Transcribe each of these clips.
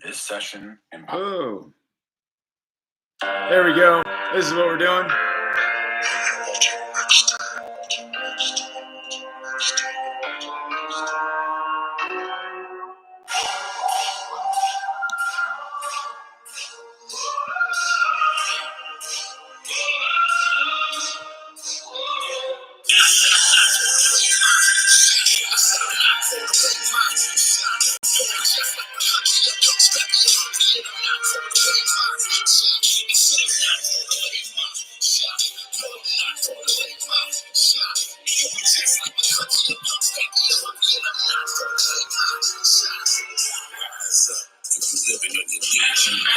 This session in Oh, there we go. This is what we're doing.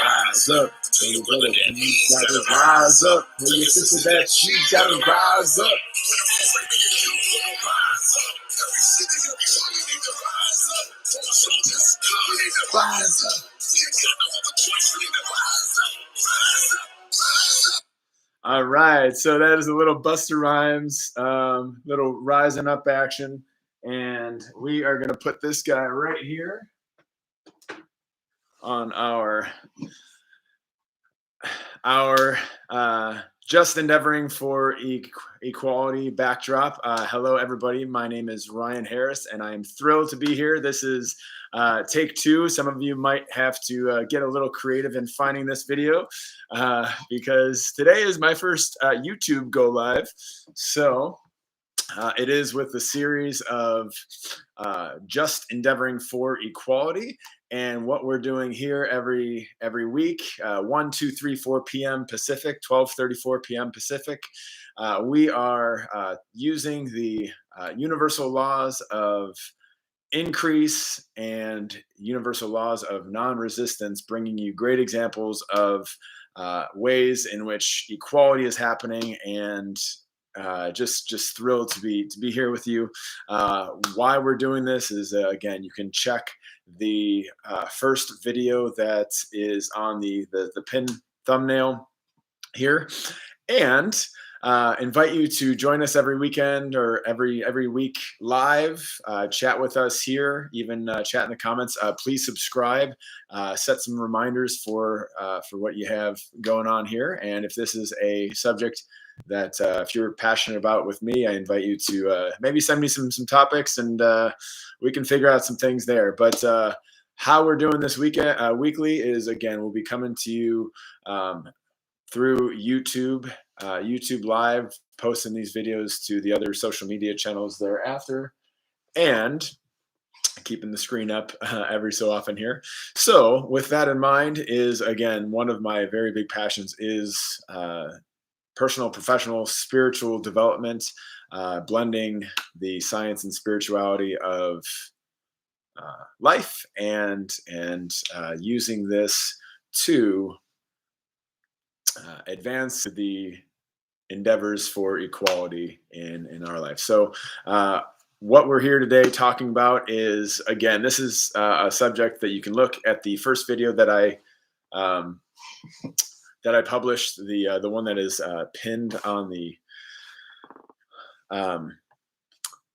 Rise up, when your brother that you gotta rise up, when your sister that you gotta rise up. Rise up. All right, so that is a little Busta Rhymes, little rising up action, and we are gonna put this guy right here on our just endeavoring for equality backdrop. Hello, everybody. My name is Ryan Harris, and I am thrilled to be here. This is take two. Some of you might have to get a little creative in finding this video because today is my first YouTube go live. So it is with the series of just endeavoring for equality. And what we're doing here every week, 1, 2, 3, 4 p.m. Pacific, 12:34 p.m. Pacific, we are using the universal laws of increase and universal laws of non-resistance, bringing you great examples of ways in which equality is happening, and just thrilled to be here with you. Why we're doing this is again, you can check the first video that is on the pin thumbnail here, and invite you to join us every weekend or every week live. Chat with us here, even chat in the comments. Please subscribe. Set some reminders for what you have going on here. And if this is a subject that if you're passionate about with me, I invite you to maybe send me some topics, and we can figure out some things there. But how we're doing this weekend weekly is, again, we'll be coming to you through YouTube Live, posting these videos to the other social media channels thereafter, and keeping the screen up every so often here. So with that in mind, is again, one of my very big passions is personal, professional, spiritual development, blending the science and spirituality of life, and using this to advance the endeavors for equality in our life. So what we're here today talking about is, again, this is a subject that you can look at the first video that I published, the one that is pinned on the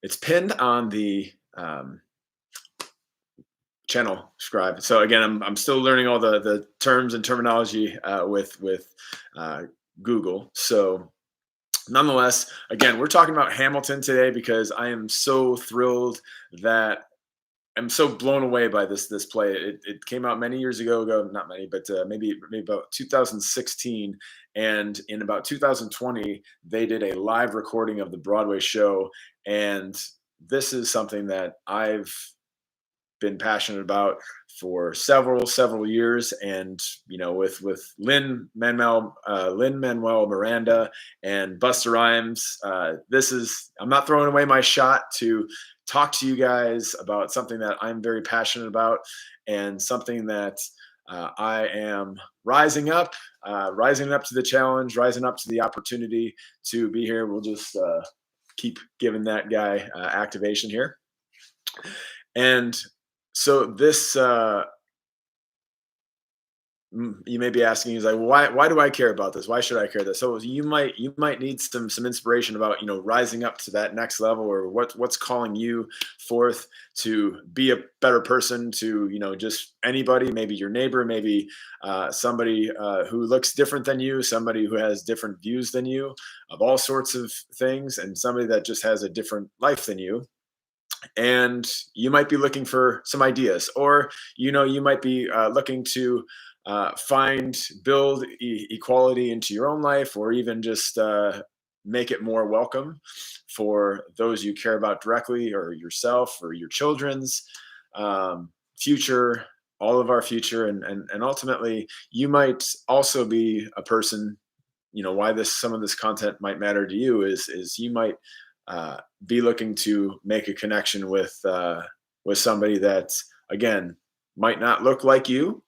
it's pinned on the channel scribe. So again, I'm still learning all the terms and terminology with Google. So nonetheless, again, we're talking about Hamilton today because I am so thrilled, that I'm so blown away by this play. It came out many years ago, not many, but maybe about 2016. And in about 2020, they did a live recording of the Broadway show. And this is something that I've been passionate about for several years, and with Lin-Manuel Miranda and Busta Rhymes, I'm not throwing away my shot to talk to you guys about something that I'm very passionate about, and something that I am rising up to the challenge, rising up to the opportunity to be here. We'll just keep giving that guy activation here. And so this you may be asking is like, why do I care about this? Why should I care this? So you might need some inspiration about, rising up to that next level, or what's calling you forth to be a better person to, just anybody, maybe your neighbor, maybe somebody who looks different than you, somebody who has different views than you of all sorts of things, and somebody that just has a different life than you. And you might be looking for some ideas, or you might be looking to build equality into your own life, or even just make it more welcome for those you care about directly, or yourself, or your children's future, all of our future. And ultimately, you might also be a person, why this some of this content might matter to you is you might uh, be looking to make a connection with somebody that, again, might not look like you.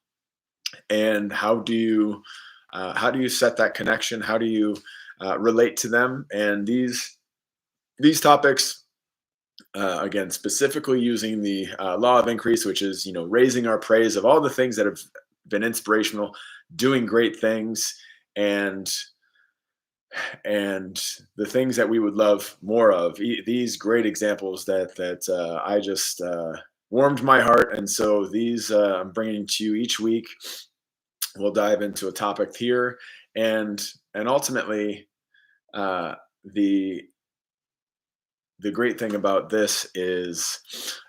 And how do you set that connection? How do you relate to them? And these topics, again, specifically using the law of increase, which is, raising our praise of all the things that have been inspirational, doing great things, and and the things that we would love more of. These great examples that I just warmed my heart. And so these I'm bringing to you each week. We'll dive into a topic here, and ultimately, uh, the the great thing about this is,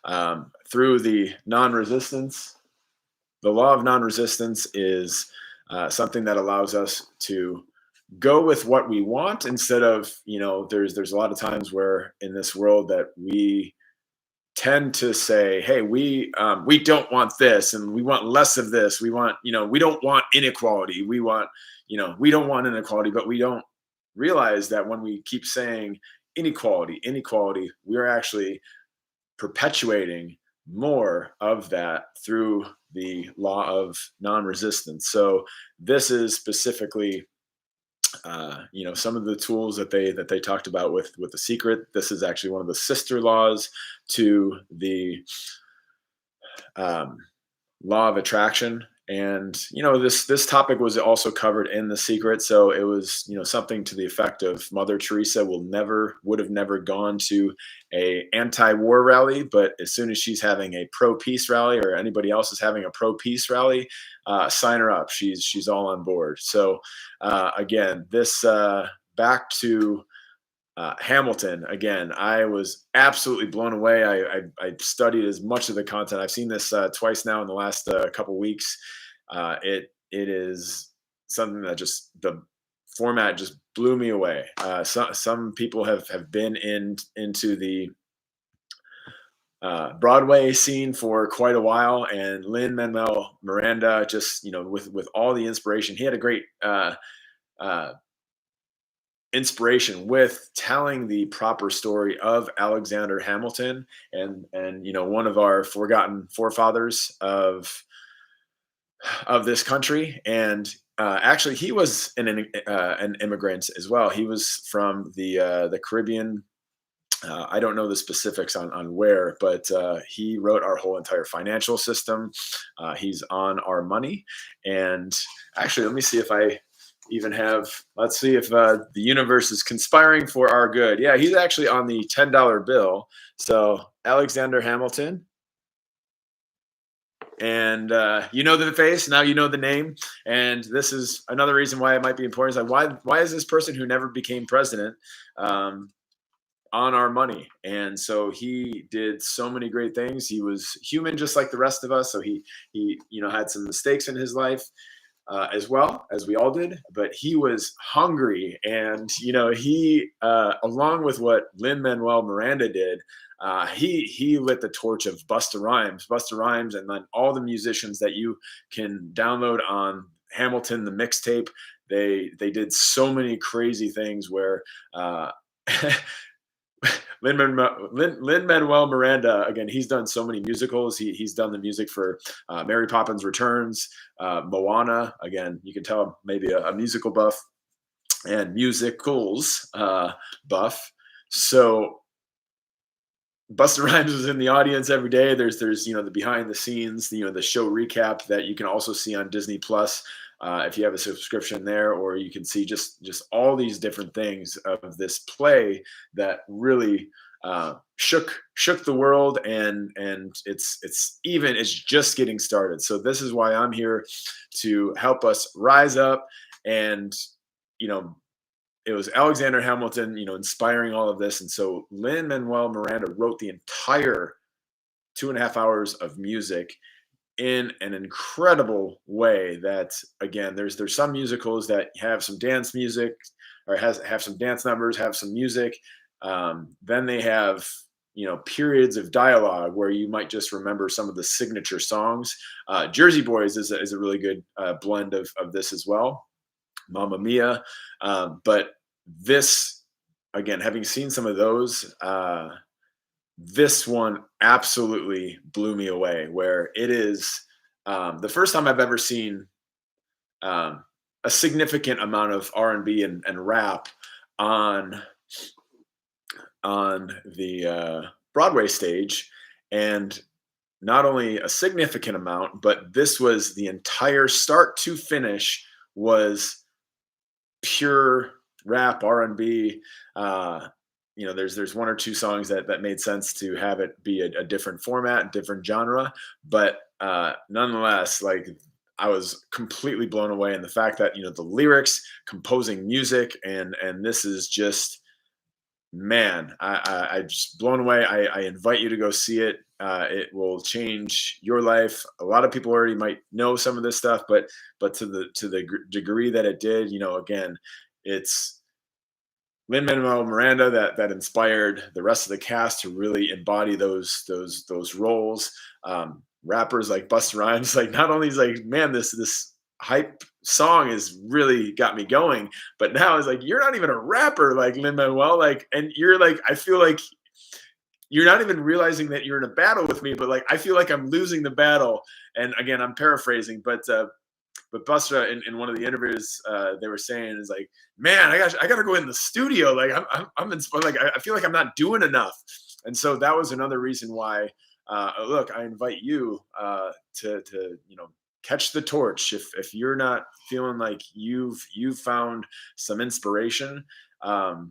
through the non-resistance. The law of non-resistance is something that allows us to go with what we want, instead of, there's a lot of times where in this world that we tend to say, hey, we don't want this, and we want less of this. We want, we don't want inequality. We don't want inequality, but we don't realize that when we keep saying inequality, inequality, we're actually perpetuating more of that through the law of non-resistance. So this is specifically, some of the tools that they talked about with the secret. This is actually one of the sister laws to the um, law of attraction. And this topic was also covered in the secret. So it was, something to the effect of Mother Teresa would have never gone to a anti-war rally, but as soon as she's having a pro-peace rally, or anybody else is having a pro-peace rally, sign her up. She's all on board. So again, this back to Hamilton. Again, I was absolutely blown away. I studied as much of the content. I've seen this twice now in the last couple weeks. It is something that just the format just blew me away. Some people have been into the Broadway scene for quite a while, and Lin-Manuel Miranda, just, with all the inspiration, he had a great uh, inspiration with telling the proper story of Alexander Hamilton, and one of our forgotten forefathers of this country. And actually, he was an immigrant as well. He was from the Caribbean. I don't know the specifics on where, but he wrote our whole entire financial system. He's on our money. And actually, let me see if I even have. Let's see if the universe is conspiring for our good. Yeah, he's actually on the $10 bill. So Alexander Hamilton, and you know the face, now you know the name. And this is another reason why it might be important. It's like, why is this person who never became president um, on our money? And so he did so many great things. He was human just like the rest of us. So he had some mistakes in his life, as well as we all did, but he was hungry. And he, along with what Lin-Manuel Miranda did, he lit the torch of Busta Rhymes, and then all the musicians that you can download on Hamilton the mixtape. They did so many crazy things where Lin-Manuel Miranda, again, he's done so many musicals. He's done the music for Mary Poppins Returns, Moana. Again, you can tell maybe a musical buff and musicals buff. So Busta Rhymes was in the audience every day. There's the behind the scenes, the show recap that you can also see on Disney Plus if you have a subscription there, or you can see just all these different things of this play that really shook the world, and it's just getting started. So this is why I'm here to help us rise up, and you know it was Alexander Hamilton, inspiring all of this. And so Lin-Manuel Miranda wrote the entire 2.5 hours of music in an incredible way that, again, there's some musicals that have some dance music, or have some dance numbers, have some music. Then they have, periods of dialogue where you might just remember some of the signature songs. Jersey Boys is a really good blend of this as well. Mamma Mia. But this, again, having seen some of those, this one absolutely blew me away. Where it is the first time I've ever seen a significant amount of R&B and rap on the Broadway stage, and not only a significant amount, but this was the entire start to finish was pure rap R&B. There's one or two songs that made sense to have it be a different format, different genre, but nonetheless, like, I was completely blown away. And the fact that the lyrics, composing music, and this is just, man, I just blown away. I invite you to go see it. It will change your life. A lot of people already might know some of this stuff, but to the degree that it did, again, it's Lin-Manuel Miranda that inspired the rest of the cast to really embody those roles. Rappers like Busta Rhymes, like, not only is like, man, this hype song has really got me going, but now it's like, you're not even a rapper like Lin-Manuel, like, and you're like, I feel like you're not even realizing that you're in a battle with me, but like, I feel like I'm losing the battle. And again, I'm paraphrasing, but Busta in one of the interviews, they were saying is like, man, I gotta go in the studio. Like, I'm inspired. Like, I feel like I'm not doing enough. And so that was another reason why. Look, I invite you to catch the torch if you're not feeling like you've found some inspiration. It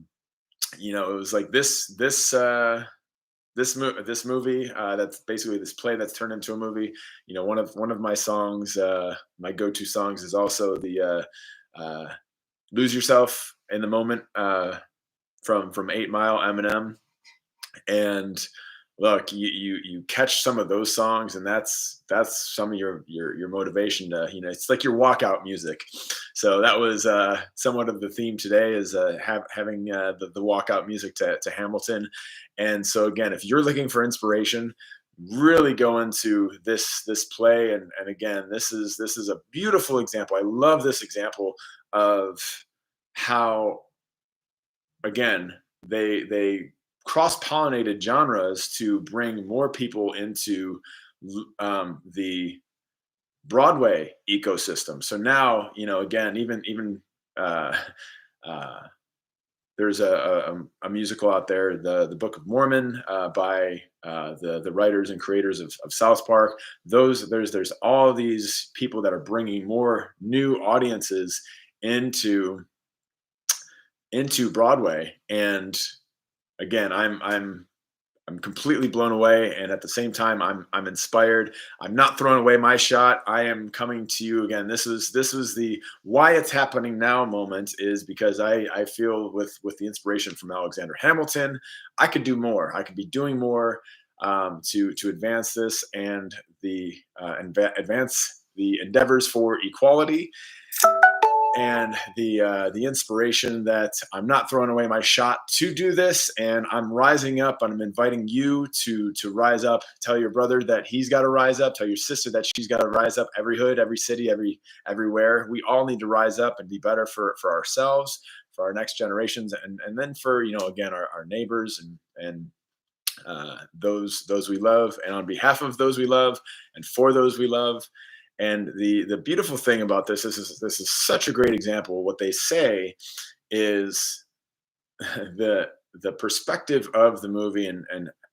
was like this movie, that's basically this play that's turned into a movie. One of my songs, my go-to songs, is also the "Lose Yourself in the Moment" from 8 Mile, Eminem. And look, you catch some of those songs, and that's some of your motivation to, it's like your walkout music. So that was somewhat of the theme today, is having the walkout music to Hamilton. And so again, if you're looking for inspiration, really go into this play. And again, this is a beautiful example. I love this example of how, again, they cross-pollinated genres to bring more people into the Broadway ecosystem. So now, again, even uh, uh, there's a musical out there, the Book of Mormon, by the writers and creators of South Park. There's all these people that are bringing more new audiences into Broadway. And again, I'm completely blown away, and at the same time, I'm inspired. I'm not throwing away my shot. I am coming to you again. This was the why it's happening now moment, is because I feel with the inspiration from Alexander Hamilton, I could do more. I could be doing more to advance this, and advance the endeavors for equality, and the inspiration that I'm not throwing away my shot to do this, and I'm rising up, and I'm inviting you to rise up. Tell your brother that he's got to rise up. Tell your sister that she's got to rise up. Every hood, every city, everywhere. We all need to rise up and be better for ourselves, for our next generations, and then for, again, our neighbors, and those we love, and on behalf of those we love, and for those we love. And the beautiful thing about this is such a great example. What they say is the perspective of the movie, and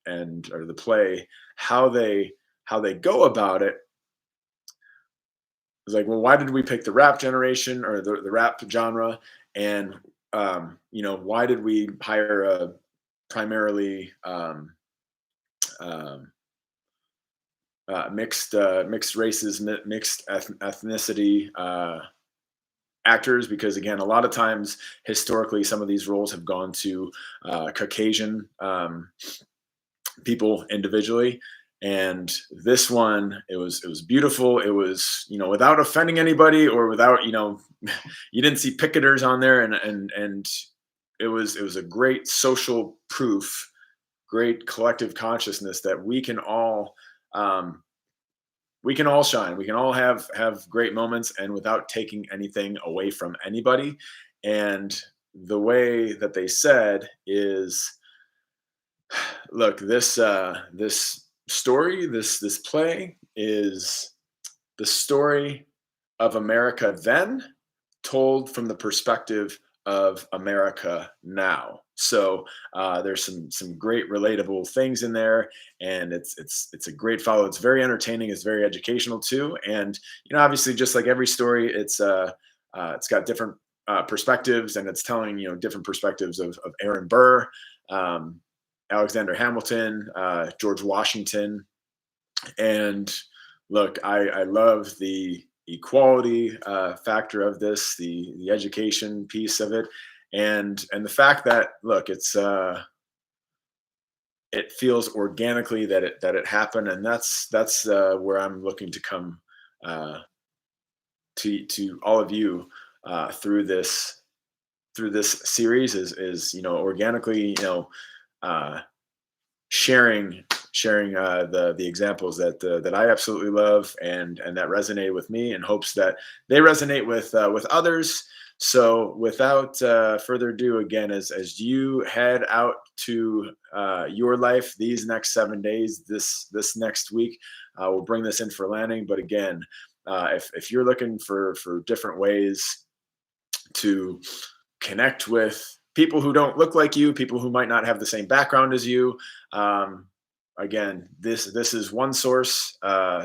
and or the play, how they go about it is like, well, why did we pick the rap generation or the rap genre? And why did we hire a primarily um, mixed races, mixed ethnicity actors? Because again, a lot of times historically, some of these roles have gone to Caucasian people individually. And this one, it was beautiful. It was, without offending anybody or without, you didn't see picketers on there, and it was a great social proof, great collective consciousness that um, we can all shine. We can all have great moments, and without taking anything away from anybody. And the way that they said is, look, this story, this play is the story of America then, told from the perspective of America now. So there's some great relatable things in there, and it's a great follow. It's very entertaining. It's very educational too, and obviously, just like every story, it's got different perspectives, and it's telling different perspectives of Aaron Burr, um, Alexander Hamilton, George Washington, and look, I love the equality factor of this, the education piece of it, and the fact that, look, it feels organically that it happened, and that's where I'm looking to come uh, to all of you through this series is organically, uh, sharing the examples that I absolutely love, and that resonate with me, in hopes that they resonate with others. So without further ado, again, as you head out to your life these next 7 days, this next week, we'll bring this in for landing. But again, if you're looking for different ways to connect with people who don't look like you, people who might not have the same background as you. Again, this is one source.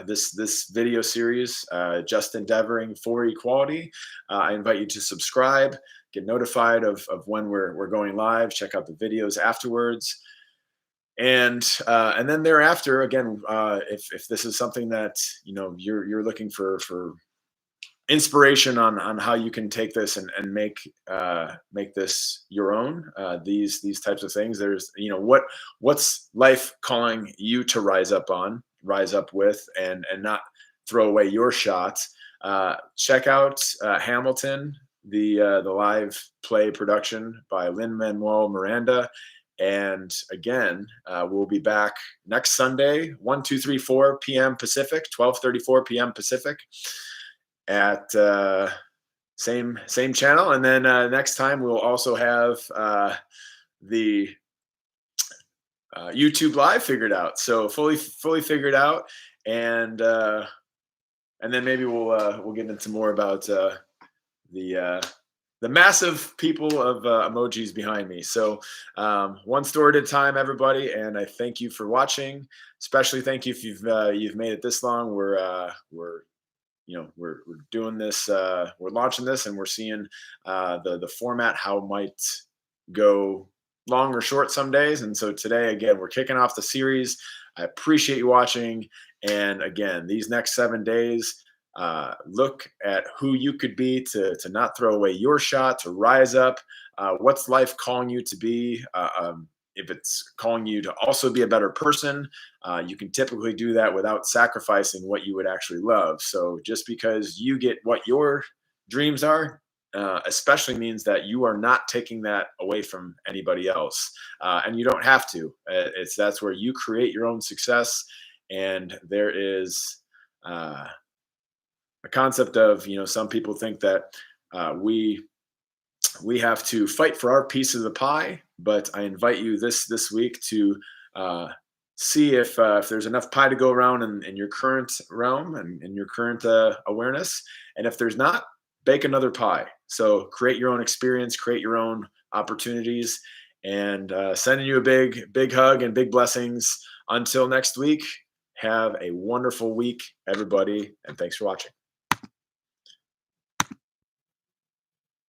This video series, just endeavoring for equality. I invite you to subscribe, get notified of when we're going live. Check out the videos afterwards, and then thereafter, again, if this is something that you're looking for inspiration on how you can take this and make this your own, these types of things. There's what's life calling you to rise up with, and not throw away your shot. Check out Hamilton, the live play production by Lin-Manuel Miranda. And again, we'll be back next Sunday, 1, 2, 3, 4 p.m. Pacific, 12:34 p.m. Pacific, at same channel. And then next time we'll also have the YouTube live figured out, so fully figured out. And then maybe we'll get into more about the massive people of emojis behind me. So one story at a time, everybody. And I thank you for watching. Especially thank you if you've made it this long. We're doing this, we're launching this, and we're seeing the format, how it might go long or short some days. And so today, again, we're kicking off the series. I appreciate you watching. And again, these next 7 days, look at who you could be to not throw away your shot, to rise up. What's life calling you to be? If it's calling you to also be a better person, you can typically do that without sacrificing what you would actually love. So just because you get what your dreams are, especially means that you are not taking that away from anybody else, and you don't have to. That's where you create your own success. And there is a concept of, some people think that we have to fight for our piece of the pie. But I invite you this week to see if there's enough pie to go around in your current realm and in your current awareness. And if there's not, bake another pie. So create your own experience, create your own opportunities, and sending you a big hug and big blessings. Until next week, have a wonderful week, everybody, and thanks for watching.